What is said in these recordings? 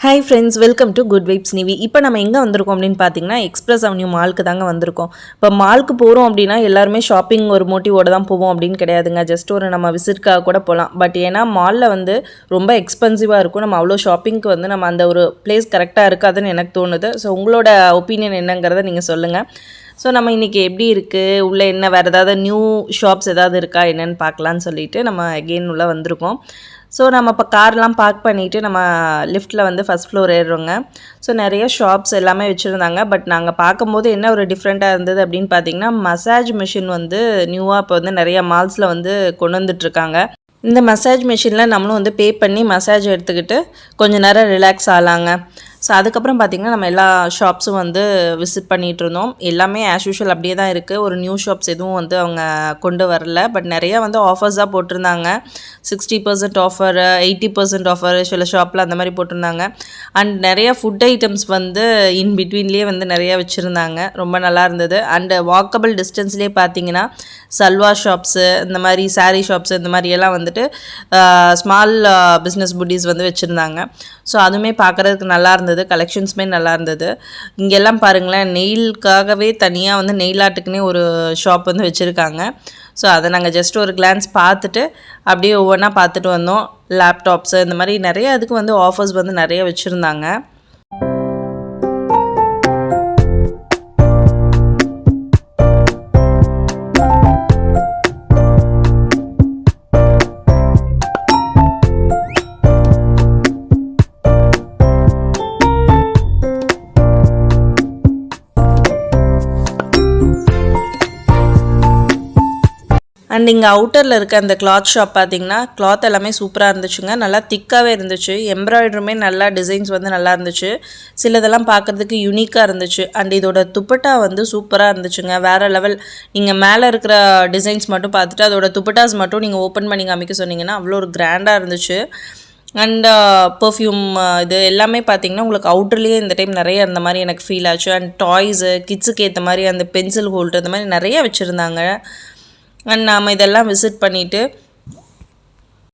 Hi friends, welcome to good vibes Nivi. இப்போ நம்ம எங்கே வந்திருக்கோம் அப்படின்னு பார்த்தீங்கன்னா, எக்ஸ்பிரஸ் அவென்யூ மாலுக்கு தாங்க வந்திருக்கோம். இப்போ மாலுக்கு போகிறோம் அப்படின்னா எல்லாருமே ஷாப்பிங் ஒரு மோட்டிவோட தான் போவோம் அப்படின்னு கிடையாதுங்க. ஜஸ்ட் ஒரு நம்ம விசிட்காக கூட போகலாம். பட் ஏன்னா மாலில் வந்து ரொம்ப எக்ஸ்பென்சிவாக இருக்கும். நம்ம அவ்வளோ ஷாப்பிங்க்கு வந்து நம்ம அந்த ஒரு பிளேஸ் கரெக்டாக இருக்காதுன்னு எனக்கு தோணுது. ஸோ உங்களோட ஒப்பீனியன் என்னங்கிறத நீங்கள் சொல்லுங்கள். ஸோ நம்ம இன்றைக்கி எப்படி இருக்குது, உள்ளே என்ன வேறு ஏதாவது நியூ ஷாப்ஸ் ஏதாவது இருக்கா என்னென்னு பார்க்கலான்னு சொல்லிட்டு நம்ம அகெயின் உள்ளே வந்திருக்கோம். ஸோ நம்ம இப்போ கார்லாம் பார்க் பண்ணிவிட்டு நம்ம லிஃப்ட்டில் வந்து ஃபஸ்ட் ஃப்ளோர் ஏறுறோங்க. ஸோ நிறைய ஷாப்ஸ் எல்லாமே வச்சுருந்தாங்க. பட் நாங்கள் பார்க்கும்போது என்ன ஒரு டிஃப்ரெண்ட்டாக இருந்தது அப்படின்னு பார்த்தீங்கன்னா, மசாஜ் மிஷின் வந்து நியூவாக இப்போ வந்து நிறைய மால்ஸில் வந்து கொண்டு வந்துட்டுருக்காங்க. இந்த மசாஜ் மிஷினில் நம்மளும் வந்து பே பண்ணி மசாஜ் எடுத்துக்கிட்டு கொஞ்சம் நேரம் ரிலாக்ஸ் ஆகலாங்க. ஸோ அதுக்கப்புறம் பார்த்திங்கன்னா நம்ம எல்லா ஷாப்ஸும் வந்து விசிட் பண்ணிகிட்டு இருந்தோம். எல்லாமே ஆஸ் யூஷுவல் அப்படியே தான் இருக்குது. ஒரு நியூ ஷாப்ஸ் எதுவும் வந்து அவங்க கொண்டு வரல. பட் நிறையா வந்து ஆஃபர்ஸாக போட்டிருந்தாங்க. 60% ஆஃபர், 80% ஆஃபர் சில ஷாப்பில் அந்த மாதிரி போட்டிருந்தாங்க. அண்ட் நிறையா ஃபுட் ஐட்டம்ஸ் வந்து இன் பிட்வீன்லேயே வந்து நிறையா வச்சுருந்தாங்க. ரொம்ப நல்லா இருந்தது. அண்டு வாக்கபிள் டிஸ்டன்ஸ்லேயே பார்த்தீங்கன்னா சல்வா ஷாப்ஸு, இந்த மாதிரி சாரீ ஷாப்ஸு, இந்த மாதிரியெல்லாம் வந்துட்டு ஸ்மால் பிஸ்னஸ் புட்டீஸ் வந்து வச்சுருந்தாங்க. ஸோ அதுவுமே பார்க்குறதுக்கு நல்லா இருந்தது. கலெக்ஷன்ஸுமே நல்லா இருந்தது. இங்கெல்லாம் பாருங்களேன், நெயிலுக்காகவே தனியாக வந்து நெயில் ஆர்ட்டுக்குன்னே ஒரு ஷாப் வந்து வச்சுருக்காங்க. ஸோ அதை நாங்கள் ஜஸ்ட் ஒரு கிளான்ஸ் பார்த்துட்டு அப்படியே ஒவ்வொன்றா பார்த்துட்டு வந்தோம். லேப்டாப்ஸு இந்த மாதிரி நிறைய அதுக்கு வந்து ஆஃபர்ஸ் வந்து நிறைய வச்சுருந்தாங்க. அண்ட் இங்கே அவுட்டரில் இருக்க அந்த கிளாத் ஷாப் பார்த்திங்கன்னா கிளாத் எல்லாமே சூப்பராக இருந்துச்சுங்க. நல்லா திக்காகவே இருந்துச்சு. எம்ப்ராய்டருமே நல்லா டிசைன்ஸ் வந்து நல்லா இருந்துச்சு. சிலதெல்லாம் பார்க்குறதுக்கு யூனிக்காக இருந்துச்சு. அண்ட் இதோட துப்பட்டா வந்து சூப்பராக இருந்துச்சுங்க. வேறு லெவல். நீங்கள் மேலே இருக்கிற டிசைன்ஸ் மட்டும் பார்த்துட்டு அதோட துப்பட்டாஸ் மட்டும் நீங்கள் ஓப்பன் பண்ணி காமிக்க சொன்னீங்கன்னா அவ்வளோ ஒரு கிராண்டாக இருந்துச்சு. அண்ட் பர்ஃப்யூம் இது எல்லாமே பார்த்திங்கன்னா உங்களுக்கு அவுட்டர்லேயே இந்த டைம் நிறைய அந்த மாதிரி எனக்கு ஃபீல் ஆச்சு. அண்ட் டாய்ஸு, கிட்ஸுக்கு ஏற்ற மாதிரி அந்த பென்சில் ஹோல்டர் இந்த மாதிரி நிறைய வச்சுருந்தாங்க. அண்ட் நாம் இதெல்லாம் விசிட் பண்ணிவிட்டு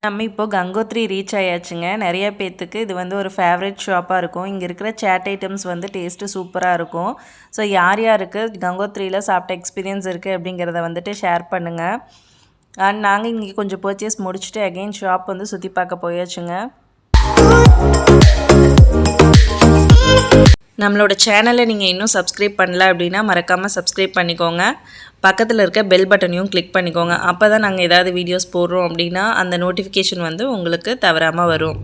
நம்ம இப்போது கங்கோத்ரி ரீச் ஆயாச்சுங்க. நிறைய பேர்த்துக்கு இது வந்து ஒரு ஃபேவரட் ஷாப்பாக இருக்கும். இங்கே இருக்கிற சேட் ஐட்டம்ஸ் வந்து டேஸ்ட்டு சூப்பராக இருக்கும். ஸோ யார் யாருக்கு கங்கோத்ரியில் சாப்பிட்ட எக்ஸ்பீரியன்ஸ் இருக்குது அப்படிங்கிறத வந்துட்டு ஷேர் பண்ணுங்கள். அண்ட் நாங்கள் இங்கே கொஞ்சம் பர்ச்சேஸ் முடிச்சுட்டு அகெயின் ஷாப் வந்து சுற்றி பார்க்க போயாச்சுங்க. நம்மளோட சேனலை நீங்கள் இன்னும் சப்ஸ்கிரைப் பண்ணல அப்படின்னா மறக்காமல் சப்ஸ்கிரைப் பண்ணிக்கோங்க. பக்கத்தில் இருக்க பெல் பட்டனையும் கிளிக் பண்ணிக்கோங்க. அப்போ தான் நாங்கள் ஏதாவது வீடியோஸ் போடுறோம் அப்படின்னா அந்த நோட்டிஃபிகேஷன் வந்து உங்களுக்கு தவறாமல் வரும்.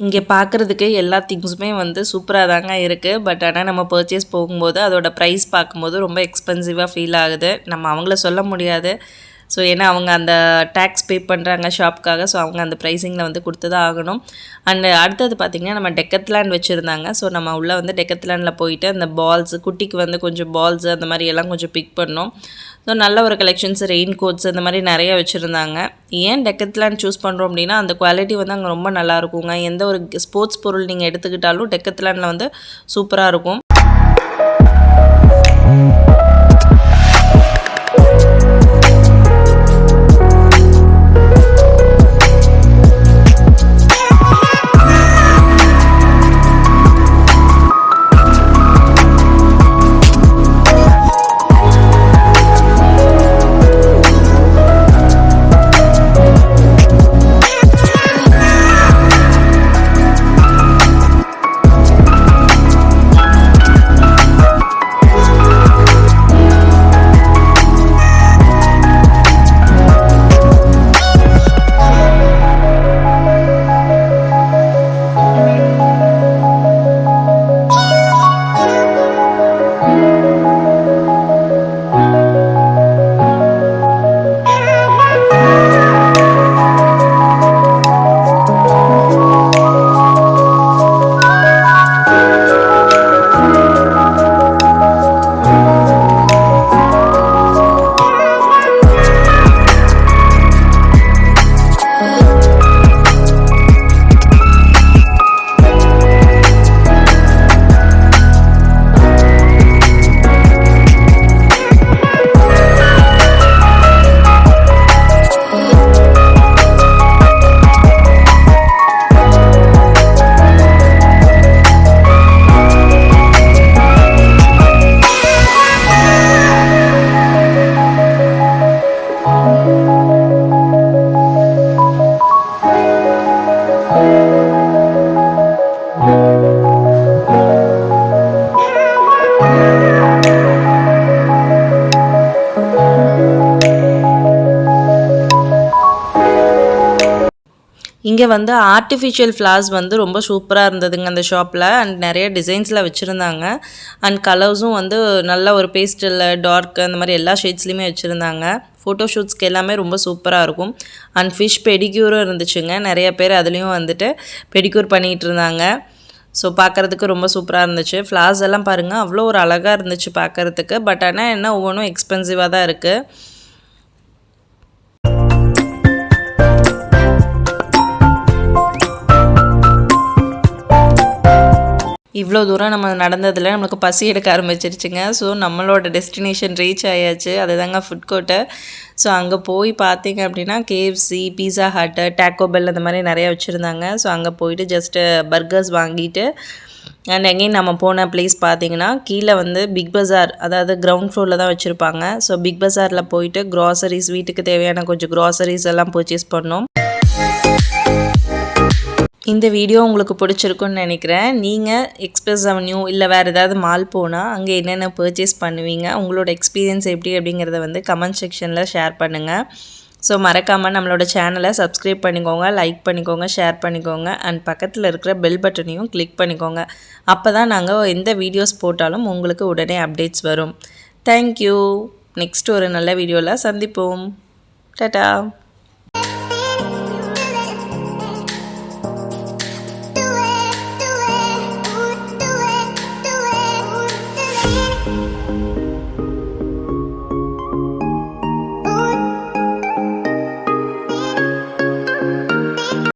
இங்கே பார்க்குறதுக்கு எல்லா திங்ஸுமே வந்து சூப்பராக தாங்க இருக்குது. பட் ஆனால் நம்ம பர்ச்சேஸ் போகும்போது அதோட ப்ரைஸ் பார்க்கும்போது ரொம்ப எக்ஸ்பென்சிவாக ஃபீல் ஆகுது. நம்ம அவங்கள சொல்ல முடியாது. ஸோ ஏன்னா அவங்க அந்த டேக்ஸ் பே பண்ணுறாங்க ஷாப்புக்காக. ஸோ அவங்க அந்த ப்ரைஸிங்கில் வந்து கொடுத்து தான் ஆகணும். அண்டு அடுத்தது பார்த்திங்கன்னா நம்ம டெக்கத்லாண்ட் வச்சுருந்தாங்க. ஸோ நம்ம உள்ளே வந்து டெக்கத்லாண்டில் போயிட்டு அந்த பால்ஸு, குட்டிக்கு வந்து கொஞ்சம் பால்ஸு அந்த மாதிரி எல்லாம் கொஞ்சம் பிக் பண்ணோம். ஸோ நல்ல ஒரு கலெக்ஷன்ஸ், ரெயின் கோட்ஸ் இந்த மாதிரி நிறைய வச்சுருந்தாங்க. ஏன் டெக்கத்லாண்ட் சூஸ் பண்ணுறோம் அப்படின்னா அந்த குவாலிட்டி வந்து அங்கே ரொம்ப நல்லாயிருக்குங்க. எந்த ஒரு ஸ்போர்ட்ஸ் பொருள் நீங்கள் எடுத்துக்கிட்டாலும் டெக்கத்லாண்டில் வந்து சூப்பராக இருக்கும். இங்கே வந்து ஆர்டிஃபிஷியல் ஃப்ளார்ஸ் வந்து ரொம்ப சூப்பராக இருந்ததுங்க அந்த ஷாப்பில். அண்ட் நிறைய டிசைன்ஸில் வச்சுருந்தாங்க. அண்ட் கலர்ஸும் வந்து நல்ல ஒரு பேஸ்டல், டார்க் அந்த மாதிரி எல்லா ஷேட்ஸ்லையுமே வச்சுருந்தாங்க. ஃபோட்டோ ஷூட்ஸ்க்கு எல்லாமே ரொம்ப சூப்பராக இருக்கும். அண்ட் ஃபிஷ் பெடிக்யூரும் இருந்துச்சுங்க. நிறைய பேர் அதுலேயும் வந்துட்டு பெடிக்யூர் பண்ணிகிட்டு இருந்தாங்க. ஸோ பார்க்குறதுக்கு ரொம்ப சூப்பராக இருந்துச்சு. ஃப்ளார்ஸ் எல்லாம் பாருங்கள், அவ்வளோ ஒரு அழகாக இருந்துச்சு பார்க்குறதுக்கு. பட் ஆனால் என்ன ஒவ்வொன்றும் எக்ஸ்பென்சிவாக தான் இருக்குது. இவ்வளோ தூரம் நம்ம நடந்ததில் நம்மளுக்கு பசி எடுக்க ஆரம்பிச்சிருச்சுங்க. ஸோ நம்மளோட டெஸ்டினேஷன் ரீச் ஆயாச்சு. அதுதாங்க ஃபுட் கோர்ட்டு. ஸோ அங்கே போய் பார்த்தீங்க அப்படின்னா KFC, பீஸா ஹட், டேக்கோ பெல் அந்த மாதிரி நிறையா வச்சுருந்தாங்க. ஸோ அங்கே போயிட்டு ஜஸ்ட்டு பர்கர்ஸ் வாங்கிட்டு அண்ட் எங்கேயும் நம்ம போன பிளேஸ் பார்த்தீங்கன்னா கீழே வந்து பிக் பஸார், அதாவது கிரவுண்ட் ஃப்ளோரில் தான் வச்சுருப்பாங்க. ஸோ பிக் பஸாரில் போயிட்டு க்ராசரிஸ், வீட்டுக்கு தேவையான கொஞ்சம் க்ராசரிஸ் எல்லாம் பர்ச்சேஸ் பண்ணோம். இந்த வீடியோ உங்களுக்கு பிடிச்சிருக்குன்னு நினைக்கிறேன். நீங்கள் எக்ஸ்பிரஸ் அவென்யூ இல்லை வேறு ஏதாவது மால் போனால் அங்கே என்னென்ன பர்ச்சேஸ் பண்ணுவீங்க, உங்களோட எக்ஸ்பீரியன்ஸ் எப்படி அப்படிங்கிறத வந்து கமெண்ட் செக்ஷனில் ஷேர் பண்ணுங்கள். ஸோ மறக்காமல் நம்மளோட சேனலை சப்ஸ்கிரைப் பண்ணிக்கோங்க, லைக் பண்ணிக்கோங்க, ஷேர் பண்ணிக்கோங்க. அண்ட் பக்கத்தில் இருக்கிற பெல் பட்டனையும் கிளிக் பண்ணிக்கோங்க. அப்போ தான் நாங்கள் எந்த வீடியோஸ் போட்டாலும் உங்களுக்கு உடனே அப்டேட்ஸ் வரும். தேங்க்யூ. நெக்ஸ்ட் ஒரு நல்ல வீடியோவில் சந்திப்போம். டாடா.